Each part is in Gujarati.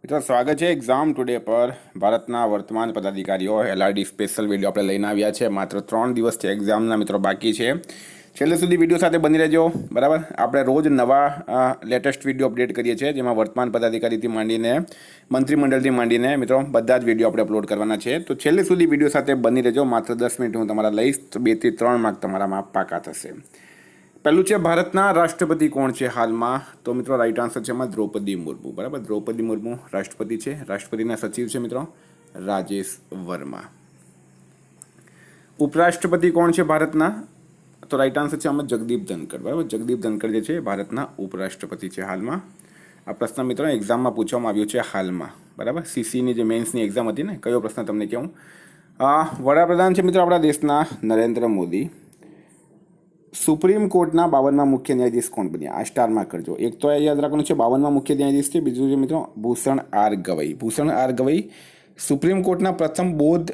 મિત્રો સ્વાગત છે એક્ઝામ ટુડે પર ભારતના વર્તમાન પદાધિકારીઓ એલઆરડી સ્પેશિયલ વિડીયો આપણે લઈને આવ્યા છે. માત્ર 3 દિવસથી એક્ઝામના મિત્રો બાકી છે. છેલ્લે સુધી વિડીયો સાથે બની રહેજો. બરાબર, આપણે રોજ નવા લેટેસ્ટ વિડીયો અપડેટ કરીએ છીએ, જેમાં વર્તમાન પદાધિકારીથી માંડીને મંત્રીમંડળથી માંડીને મિત્રો બધા જ વિડીયો આપણે અપલોડ કરવાના છે. તો છેલ્લે સુધી વિડીયો સાથે બની રહેજો. માત્ર 10 મિનિટ હું તમારા લઈશ તો 2 થી 3 માર્ક તમારામાં પાકા થશે. પહેલું છે ભારતના રાષ્ટ્રપતિ કોણ છે હાલમાં? તો મિત્રો રાઈટ આન્સર છે એમાં દ્રૌપદી મુર્મુ. બરાબર, દ્રૌપદી મુર્મુ રાષ્ટ્રપતિ છે. રાષ્ટ્રપતિના સચિવ છે મિત્રો રાજેશ વર્મા. ઉપરાષ્ટ્રપતિ કોણ છે ભારતના? તો રાઈટ આન્સર છે આમાં જગદીપ ધનકર. બરાબર, જગદીપ ધનકર જે છે ભારતના ઉપરાષ્ટ્રપતિ છે હાલમાં. આ પ્રશ્ન મિત્રો એક્ઝામમાં પૂછવામાં આવ્યો છે હાલમાં. બરાબર, સીસીની જે મેન્સની એક્ઝામ હતી ને, કયો પ્રશ્ન તમને કહું. વડાપ્રધાન છે મિત્રો આપણા દેશના નરેન્દ્ર મોદી. સુપ્રીમ કોર્ટના 52માં મુખ્ય ન્યાયાધીશ કોણ બન્યા? આ સ્ટારમાં કરજો. એક તો યાદ રાખવાનું છે 52માં મુખ્ય ન્યાયાધીશ છે. બીજું છે મિત્રો Bhushan R Gavai. Bhushan R Gavai Supreme કોર્ટના પ્રથમ બૌદ્ધ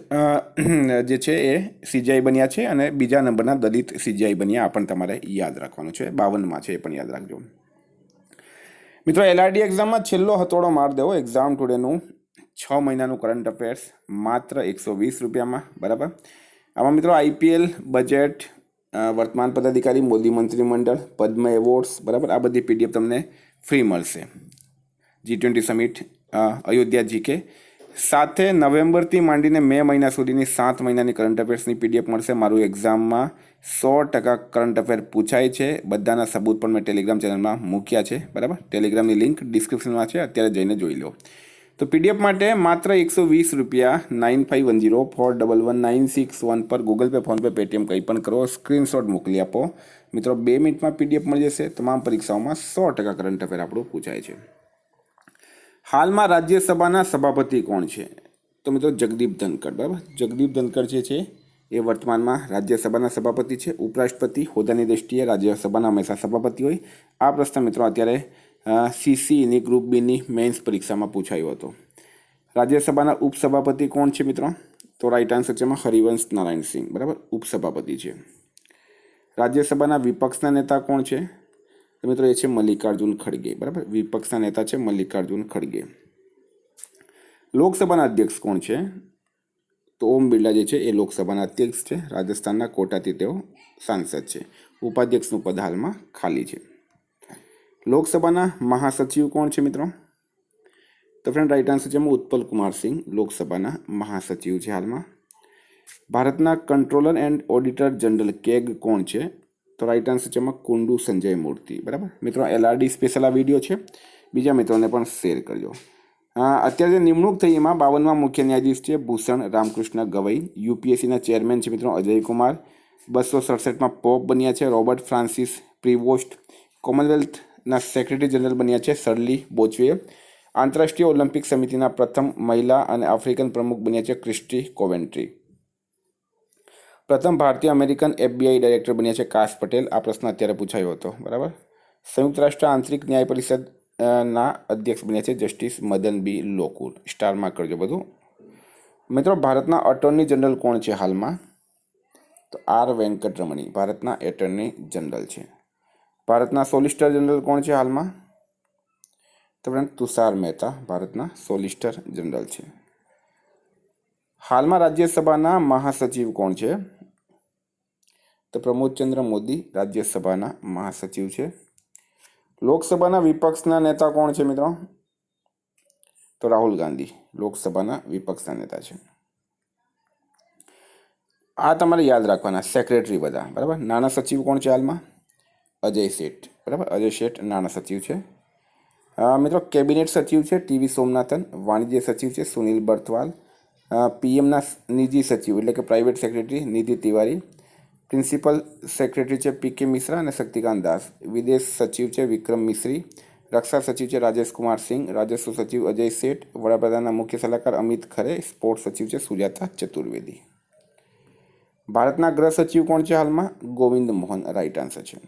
જે છે એ સીજીઆઈ બન્યા છે, અને બીજા નંબરના દલિત સીજીઆઈ બન્યા. આ પણ તમારે યાદ રાખવાનું છે. 52માં છે એ પણ યાદ રાખજો. મિત્રો એલઆરડી એક્ઝામમાં છેલ્લો હથોડો માર દેવો. એક્ઝામ ટુડેનું 6 મહિનાનું કરંટ અફેર્સ માત્ર 120 રૂપિયામાં. બરાબર, આમાં મિત્રો આઈપીએલ, બજેટ, વર્તમાન પદાધિકારી, મોદી મંત્રીમંડળ, પદ્મ એવોર્ડ્સ, બરાબર, આ બધી પીડીએફ તમને ફ્રી મળશે. G20 સમિટ, અયોધ્યા જીકે સાથે નવેમ્બરથી માંડીને મે મહિના સુધીની 7 મહિનાની કરંટ અફેર્સની પીડીએફ મળશે. મારું એક્ઝામમાં 100% કરંટ અફેર પૂછાય છે. બધાના સબૂત પણ મેં ટેલિગ્રામ ચેનલમાં મૂક્યા છે. બરાબર, ટેલિગ્રામની લિંક ડિસ્ક્રિપ્શનમાં છે, અત્યારે જઈને જોઈ લો. તો પીડીએફ માટે માત્ર 120 રૂપિયા 9510411961 પર ગૂગલ પે, ફોનપે, પેટીએમ કંઈ પણ કરો, સ્ક્રીનશોટ મોકલી આપો. મિત્રો 2 મિનિટમાં પીડીએફ મળી જશે. તમામ પરીક્ષાઓમાં 100% કરંટ અફેર આપણું પૂછાય છે. હાલમાં રાજ્યસભાના સભાપતિ કોણ છે? તો મિત્રો જગદીપ ધનકર. બરાબર, જગદીપ ધનકર જે છે એ વર્તમાનમાં રાજ્યસભાના સભાપતિ છે. ઉપરાષ્ટ્રપતિ હોદ્દાની દ્રષ્ટિએ રાજ્યસભાના હંમેશા સભાપતિ હોય. આ પ્રશ્ન મિત્રો અત્યારે સીસીની ગ્રુપ બીની મેન્સ પરીક્ષામાં પૂછાયો હતો. રાજ્યસભાના ઉપસભાપતિ કોણ છે મિત્રો? તો રાઈટ આન્સર છે એમાં હરિવંશ નારાયણ સિંહ. બરાબર, ઉપસભાપતિ છે. રાજ્યસભાના વિપક્ષના નેતા કોણ છે? તો મિત્રો એ છે મલ્લિકાર્જુન ખડગે. બરાબર, વિપક્ષના નેતા છે મલ્લિકાર્જુન ખડગે. લોકસભાના અધ્યક્ષ કોણ છે? તો ઓમ બિરલા જે છે એ લોકસભાના અધ્યક્ષ છે. રાજસ્થાનના કોટાથી તેઓ સાંસદ છે. ઉપાધ્યક્ષનું પદ હાલમાં ખાલી છે. લોકસભાના મહાસચિવ કોણ છે મિત્રો? તો ફ્રેન્ડ રાઈટ આન્સર છે એમાં ઉત્પલ કુમાર સિંહ લોકસભાના મહાસચિવ છે હાલમાં. ભારતના controller and auditor general CAG કોણ છે? તો રાઈટ આન્સર છે એમાં કુંડુ સંજય મૂર્તિ. બરાબર મિત્રો, એલઆરડી સ્પેશિયલ આ વિડીયો છે, બીજા મિત્રોને પણ શેર કરજો. અત્યારે જે નિમણૂક થઈ એમાં 52માં મુખ્ય ન્યાયાધીશ છે ભૂષણ રામકૃષ્ણ ગવઈ. યુપીએસસીના ચેરમેન છે મિત્રો અજય કુમાર. 267માં પોપ બન્યા છે રોબર્ટ ફ્રાન્સિસ પ્રિવોસ્ટ. કોમનવેલ્થના સેક્રેટરી જનરલ બન્યા છે શર્લી બોચવે. આંતરરાષ્ટ્રીય ઓલિમ્પિક સમિતિના પ્રથમ મહિલા અને આફ્રિકન પ્રમુખ બન્યા છે ક્રિસ્ટી કોવેન્ટ્રી. પ્રથમ ભારતીય અમેરિકન FBI ડાયરેક્ટર બન્યા છે કાશ પટેલ. આ પ્રશ્ન અત્યારે પૂછાયો હતો. બરાબર, સંયુક્ત રાષ્ટ્ર આંતરિક ન્યાય પરિષદ ના અધ્યક્ષ બન્યા છે જસ્ટિસ મદન બી લોકુર. સ્ટારમાં કરજો બધું. મિત્રો ભારતના અટોર્ની જનરલ કોણ છે હાલમાં? તો આર વેંકટરમણી ભારતના એટર્ની જનરલ છે. ભારતના સોલિસિટર જનરલ કોણ છે હાલમાં? તો ફ્રેન્ડ તુષાર મહેતા ભારતના સોલિસિટર જનરલ છે. હાલમાં રાજ્યસભાના મહાસચિવ કોણ છે? તો પ્રમોદચંદ્ર મોદી રાજ્યસભાના મહાસચિવ છે. લોકસભાના વિપક્ષના નેતા કોણ છે મિત્રો? તો રાહુલ ગાંધી લોકસભાના વિપક્ષના નેતા છે. આ તમારે યાદ રાખવાના સેક્રેટરી બધા. બરાબર, નાણા સચિવ કોણ છે હાલમાં? અજય શેઠ. બરાબર, અજય શેઠ નાણા સચિવ છે. મિત્રો કેબિનેટ સચિવ છે ટીવી સોમનાથન. વાણિજ્ય સચિવ છે સુનિલ બર્થવાલ. પીએમના નિજી સચિવ એટલે કે પ્રાઇવેટ સેક્રેટરી નિધિ તિવારી. પ્રિન્સિપલ સેક્રેટરી છે PK મિશ્રા અને શક્તિકાંત દાસ. વિદેશ સચિવ છે વિક્રમ મિશ્રી. રક્ષા સચિવ છે રાજેશ કુમાર સિંહ. રાજસ્વ સચિવ અજય શેઠ. વડાપ્રધાનના મુખ્ય સલાહકાર અમિત ખરે. સ્પોર્ટ્સ સચિવ છે સુજાતા ચતુર્વેદી. ભારતના ગૃહ સચિવ કોણ છે હાલમાં? ગોવિંદ મોહન રાઈટ આન્સર છે.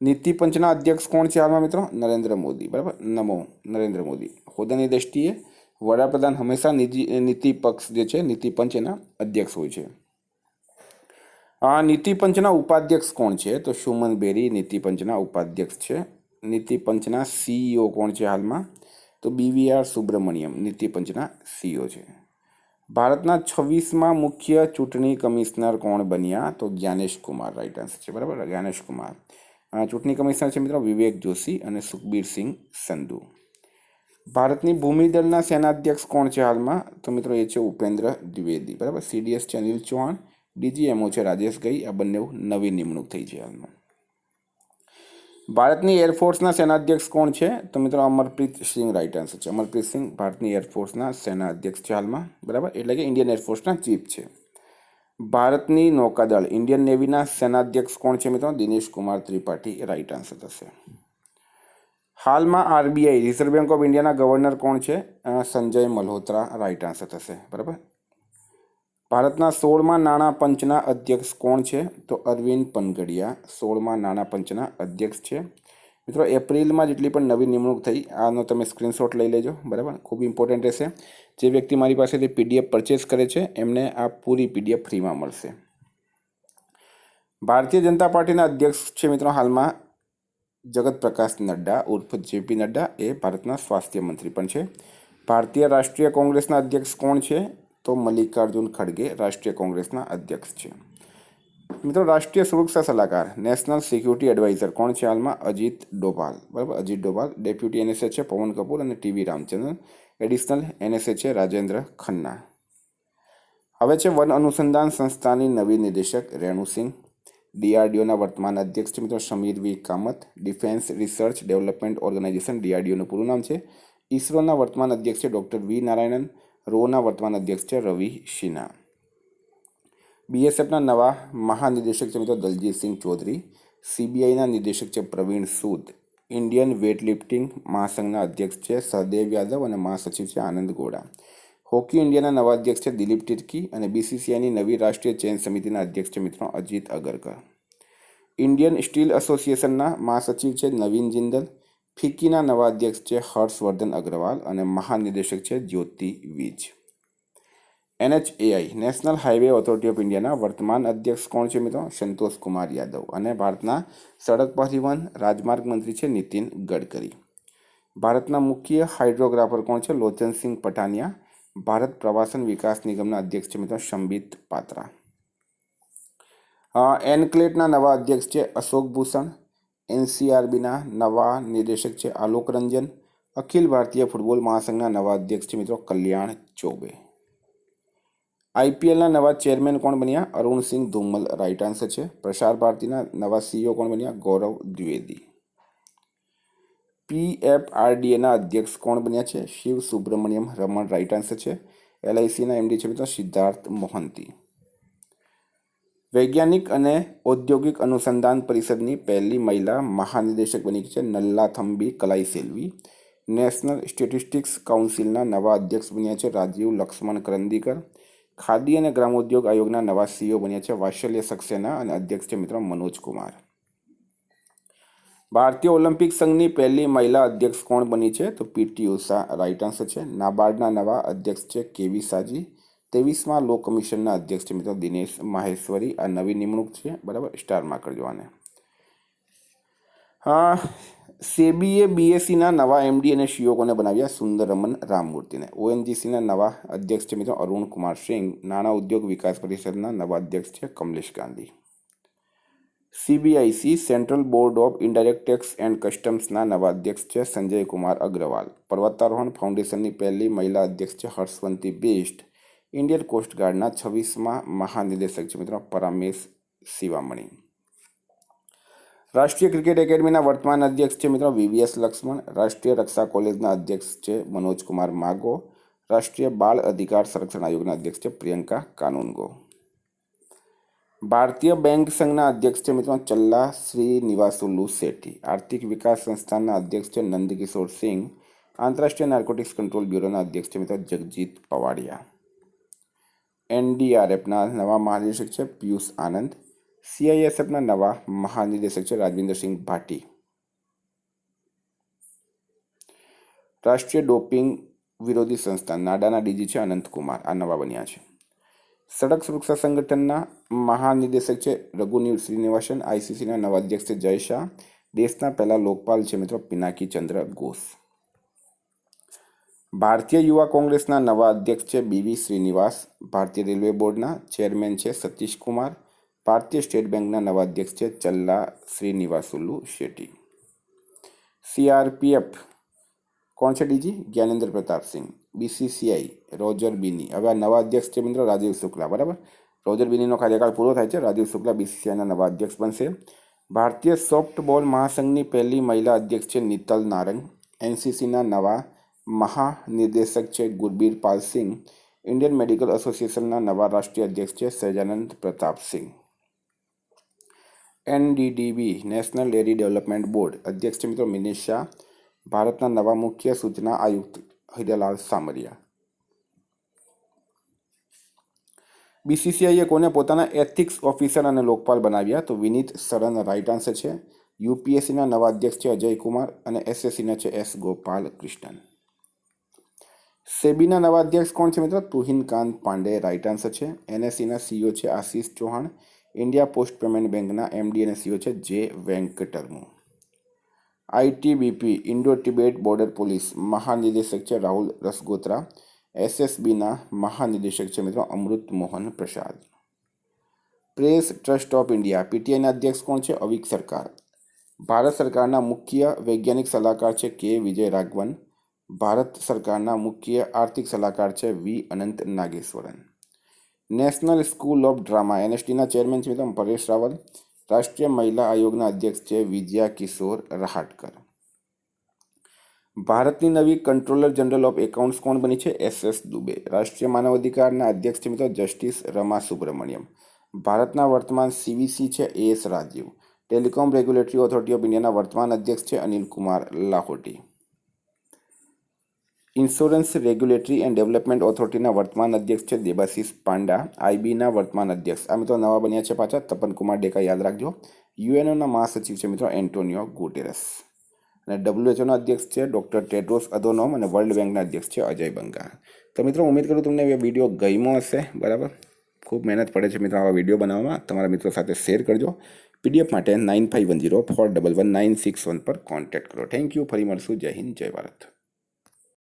નીતિ પંચના અધ્યક્ષ કોણ છે હાલમાં મિત્રો? નરેન્દ્ર મોદી. બરાબર, નમો નરેન્દ્ર મોદી. હોદ્દાની દ્રષ્ટિએ વડાપ્રધાન હંમેશા નીતિ પક્ષ જે છે નીતિ પંચ એના અધ્યક્ષ હોય છે. આ નીતિ પંચના ઉપાધ્યક્ષ કોણ છે? તો સુમન બેરી નીતિ પંચના ઉપાધ્યક્ષ છે. નીતિ પંચના CEO કોણ છે હાલમાં? તો તો BVR સુબ્રમણ્યમ નીતિ પંચના CEO છે. ભારતના 26મા મુખ્ય ચૂંટણી કમિશનર કોણ બન્યા? તો જ્ઞાનેશ કુમાર રાઈટ આન્સર છે. બરાબર, જ્ઞાનેશ કુમાર. ચૂંટણી કમિશનર છે મિત્રો વિવેક જોશી અને સુખબીરસિંહ સંધુ. ભારતની ભૂમિદળના સેનાધ્યક્ષ કોણ છે હાલમાં? તો મિત્રો એ છે ઉપેન્દ્ર દ્વિવેદી. બરાબર, CDS છે અનિલ ચૌહાણ, DGMO છે રાજેશ ગઈ. આ બંને નવી નિમણૂક થઈ છે હાલમાં. ભારતની એરફોર્સના સેનાધ્યક્ષ કોણ છે? તો મિત્રો અમરપ્રીત સિંહ રાઈટ આન્સર છે. અમરપ્રીત સિંહ ભારતની એરફોર્સના સેનાધ્યક્ષ છે હાલમાં. બરાબર, એટલે કે ઇન્ડિયન એરફોર્સના ચીફ છે. ભારતની નૌકાદળ ઇન્ડિયન નેવીના સેનાધ્યક્ષ કોણ છે મિત્રો? દિનેશ કુમાર ત્રિપાઠી રાઈટ આન્સર થશે. હાલમાં RBI રિઝર્વ બેંક ઓફ ઇન્ડિયાના ગવર્નર કોણ છે? સંજય મલ્હોત્રા રાઈટ આન્સર થશે. બરાબર. ભારતના 16મા નાણાં પંચના અધ્યક્ષ કોણ છે? તો અરવિંદ પનગડિયા 16મા નાણાં પંચના અધ્યક્ષ છે. મિત્રો એપ્રિલમાં જેટલી પણ નવી નિમણૂક થઈ આનો તમે સ્ક્રીનશોટ લઈ લેજો. બરાબર, ખૂબ ઇમ્પોર્ટન્ટ રહેશે. જે વ્યક્તિ મારી પાસેથી PDF પરચેસ કરે છે એમને આ પૂરી PDF ફ્રીમાં મળશે. ભારતીય જનતા પાર્ટીના અધ્યક્ષ છે મિત્રો હાલમાં જગત પ્રકાશ નડ્ડા ઉર્ફ JP નડ્ડા. એ ભારતના સ્વાસ્થ્ય મંત્રી પણ છે. ભારતીય રાષ્ટ્રીય કોંગ્રેસના અધ્યક્ષ કોણ છે? તો મલ્લિકાર્જુન ખડગે રાષ્ટ્રીય કોંગ્રેસના અધ્યક્ષ છે. મિત્રો રાષ્ટ્રીય સુરક્ષા સલાહકાર નેશનલ સિક્યુરિટી એડવાઇઝર કોણ છે હાલમાં? અજીત ડોભાલ. બરાબર, અજીત ડોભાલ. ડેપ્યુટી NSA છે પવન કપૂર અને TV રામચંદ્રન. એડિશનલ NSA છે રાજેન્દ્ર ખન્ના. હવે છે વન અનુસંધાન સંસ્થાની નવી નિદેશક રેણુ સિંહ. DRDOના વર્તમાન અધ્યક્ષ છે મિત્રો Sameer V Kamat. Defence research development organisation DRDOનું પૂરું નામ છે. ISROના વર્તમાન અધ્યક્ષ છે ડૉક્ટર V નારાયણન. ROના વર્તમાન અધ્યક્ષ છે રવિ સિન્હા. BSFના નવા મહાનિદેશક છે મિત્રો દલજીતસિંહ ચૌધરી. CBIના નિદેશક છે પ્રવીણ સૂદ. ઇન્ડિયન વેઇટલિફ્ટિંગ મહાસંઘના અધ્યક્ષ છે સહદેવ યાદવ અને મહાસચિવ છે આનંદ ગોડા. હોકી ઇન્ડિયાના નવા અધ્યક્ષ છે દિલીપ તિર્કી અને BCCIની નવી રાષ્ટ્રીય ચેન સમિતિના અધ્યક્ષ છે મિત્રો અજીત અગરકર. ઇન્ડિયન સ્ટીલ એસોસિએશનના મહાસચિવ છે નવીન જિંદલ. ફિકીના નવા અધ્યક્ષ છે હર્ષવર્ધન અગ્રવાલ અને મહાનિદેશક છે જ્યોતિ વીજ. NHAI national highway authority of ઇન્ડિયાના વર્તમાન અધ્યક્ષ કોણ છે મિત્રો? સંતોષ કુમાર યાદવ. અને ભારતના સડક પરિવહન રાજમાર્ગ મંત્રી છે નીતિન ગડકરી. ભારતના મુખ્ય હાઇડ્રોગ્રાફર કોણ છે? લોચનસિંહ પઠાનિયા. ભારત પ્રવાસન વિકાસ નિગમના અધ્યક્ષ છે મિત્રો સંબિત પાત્રા. એનક્લેટના નવા અધ્યક્ષ છે અશોક ભૂષણ. NCRBના નવા નિદેશક છે આલોક રંજન. અખિલ ભારતીય ફૂટબોલ મહાસંઘના નવા અધ્યક્ષ છે મિત્રો કલ્યાણ ચૌબે. IPLના નવા ચેરમેન કોણ બન્યા? અરુણસિંહ ધુમ્મલ રાઈટ આન્સર છે. પ્રસાર ભારતીના નવા CEO કોણ બન્યા? ગૌરવ દ્વિવેદી. PFRDAના અધ્યક્ષ કોણ બન્યા છે? શિવ સુબ્રમણ્યમ રમણ રાઈટ આન્સર છે. LICના MD છે મિત્રો સિદ્ધાર્થ મોહંતી. વૈજ્ઞાનિક અને ઔદ્યોગિક અનુસંધાન પરિષદની પહેલી મહિલા મહાનિદેશક બની છે નલ્લાથમ્બી કલાઈસેલ્વી. નેશનલ સ્ટેટિસ્ટિક્સ કાઉન્સિલના નવા અધ્યક્ષ બન્યા છે રાજીવ લક્ષ્મણ કરંદીકર. ખાદી અને ગ્રામોદ્યોગ આયોગના નવા CEO બન્યા છે વાત્સલ્ય સક્સેના અને અધ્યક્ષ છે મિત્રો મનોજ કુમાર. ભારતીય ઓલિમ્પિક સંઘની પહેલી મહિલા અધ્યક્ષ કોણ બની છે? તો PT ઉષા રાઈટ આન્સર છે. નાબાર્ડના નવા અધ્યક્ષ છે KV સાજી. 23મા લો કમિશનના અધ્યક્ષ છે મિત્રો દિનેશ માહેશ્વરી. આ નવી નિમણૂક છે. બરાબર, સ્ટારમાં કરજો આને. SEBIએ BSEના નવા MD અને CEO કોને બનાવ્યા? સુંદરમન રામમૂર્તિને. ONGCના નવા અધ્યક્ષ છે મિત્રો અરુણ કુમાર સિંઘ. નાણાં ઉદ્યોગ વિકાસ પરિષદના નવા અધ્યક્ષ છે Kamlesh Gandhi. CBIC central board of indirect tax and કસ્ટમ્સના નવા અધ્યક્ષ છે સંજય કુમાર અગ્રવાલ. પર્વતારોહણ ફાઉન્ડેશનની પહેલી મહિલા અધ્યક્ષ છે હર્ષવંતી બિષ્ટ. ઇન્ડિયન કોસ્ટગાર્ડના 26મા મહાનિદેશક છે મિત્રો પરામેશ શિવામણી. રાષ્ટ્રીય ક્રિકેટ એકેડમીના વર્તમાન અધ્યક્ષ છે મિત્રો VVS લક્ષ્મણ. રાષ્ટ્રીય રક્ષા કોલેજના અધ્યક્ષ છે મનોજ કુમાર માગો. રાષ્ટ્રીય બાળ અધિકાર સંરક્ષણ આયોગના અધ્યક્ષ છે પ્રિયંકા કાનુનગો. ભારતીય બેંક સંઘના અધ્યક્ષ છે મિત્રો ચલ્લા શ્રીનિવાસુલુ શેટ્ટી. આર્થિક વિકાસ સંસ્થાનના અધ્યક્ષ છે નંદકિશોર સિંઘ. આંતરરાષ્ટ્રીય નાર્કોટિક્સ કંટ્રોલ બ્યુરોના અધ્યક્ષ છે મિત્રો જગજીત પવાડિયા. NDRFના નવા મહાનિદેશક છે પિયુષ આનંદ. CISFના નવા મહાનિદેશક છે રાજવિન્દરસિંહ ભાટી. રાષ્ટ્રીય ડોપિંગ વિરોધી સંસ્થા નાડાના DG છે અનંત કુમાર. આ નવા બન્યા છે. સડક સુરક્ષા સંગઠનના મહાનિદેશક છે રઘુ શ્રીનિવાસન. ICCના નવા અધ્યક્ષ છે જય શાહ. દેશના પહેલા લોકપાલ છે મિત્રો પિનાકી ચંદ્ર ઘોષ. ભારતીય યુવા કોંગ્રેસના નવા અધ્યક્ષ છે બીવી શ્રીનિવાસ. ભારતીય રેલવે બોર્ડના ચેરમેન છે સતીશ કુમાર. ભારતીય સ્ટેટ બેંકના નવા અધ્યક્ષ છે ચલ્લા શ્રીનિવાસુલુ શેટ્ટી. CRPF કોણ છે DG? Gyanendra Pratapsingh. BCCI Roger Binny. હવે આ નવા અધ્યક્ષ છે મિત્રો રાજીવ શુક્લા. બરાબર, રોજર બીનીનો કાર્યકાળ પૂરો થાય છે. રાજીવ શુક્લા BCCIના નવા અધ્યક્ષ બનશે. ભારતીય સોફ્ટબોલ મહાસંઘની પહેલી મહિલા અધ્યક્ષ છે નીતલ નારંગ. NCCના નવા મહાનિર્દેશક છે ગુરબીર પાલ સિંહ. ઇન્ડિયન મેડિકલ એસોસિએશનના નવા રાષ્ટ્રીય અધ્યક્ષ છે Sahajanand Pratap Singh. NDDB national dairy development board અધ્યક્ષ છે મિત્રો મિનેશ શાહ. ભારતના નવા મુખ્ય સૂચના આયુક્ત હિરલાલ સામરિયા. BCCIએ કોને પોતાના એથિક્સ ઓફિસર અને લોકપાલ બનાવ્યા? તો વિનીત સરન રાઇટ આન્સર છે. UPSCના નવા અધ્યક્ષ છે અજય કુમાર અને SSCના છે S ગોપાલ કૃષ્ણન. સેબીના નવા અધ્યક્ષ કોણ છે મિત્રો? તુહિનકાંત પાંડે રાઇટ આન્સર છે. NSEના CEO છે આશીષ ચૌહાણ. ઇન્ડિયા પોસ્ટ પેમેન્ટ બેંકના MD અને CEO છે J વેંકટરમુ. ITBP Indo Tibet border police મહાનિદેશક છે રાહુલ રસગોત્રા. SSBના મહાનિદેશક છે મિત્રો અમૃત મોહન પ્રસાદ. પ્રેસ ટ્રસ્ટ ઓફ ઇન્ડિયા PTIના અધ્યક્ષ કોણ છે? અવિક સરકાર. ભારત સરકારના મુખ્ય વૈજ્ઞાનિક સલાહકાર છે કે વિજય રાઘવન. ભારત સરકારના મુખ્ય આર્થિક સલાહકાર છે V Anantha Nageswaran. National school of drama NSDના ચેરમેન છે મિત્રો પરેશ રાવલ. રાષ્ટ્રીય મહિલા આયોગના અધ્યક્ષ છે વિજયા કિશોર રહાટકર. ભારતની નવી કંટ્રોલર જનરલ ઓફ એકાઉન્ટ્સ કોણ બની છે? SS દુબે. રાષ્ટ્રીય માનવ અધિકારના અધ્યક્ષ છે મિત્રો જસ્ટિસ રમા સુબ્રમણ્યમ. ભારતના વર્તમાન CVC છે AS Rajeev. Telecom regulatory authority of ઇન્ડિયાના વર્તમાન અધ્યક્ષ છે Anil Kumar Lahoti. Insurance regulatory and development ઓથોરિટીના વર્તમાન અધ્યક્ષ છે દેબાશીષ પાંડા. IBના વર્તમાન અધ્યક્ષ આ મિત્રો નવા બન્યા છે પાછા તપન કુમાર ડેકા યાદ રાખજો. UNOના મહાસચિવ છે મિત્રો એન્ટોનિયો ગુટેરસ. અને WHOના અધ્યક્ષ છે ડૉક્ટર ટેડ્રોસ અધોનોમ અને વર્લ્ડ બેંકના અધ્યક્ષ છે અજય બંગા. તો મિત્રો ઉમેદ કરું તમને એ વિડીયો ગમ્યો હશે. બરાબર, ખૂબ મહેનત પડે છે મિત્રો આવા વિડીયો બનાવવામાં. તમારા મિત્રો સાથે શેર કરજો. PDF માટે 9510411961 પર કોન્ટેક્ટ કરો. Thank you. ફરી મળશું. જય હિન્દ, જય ભારત.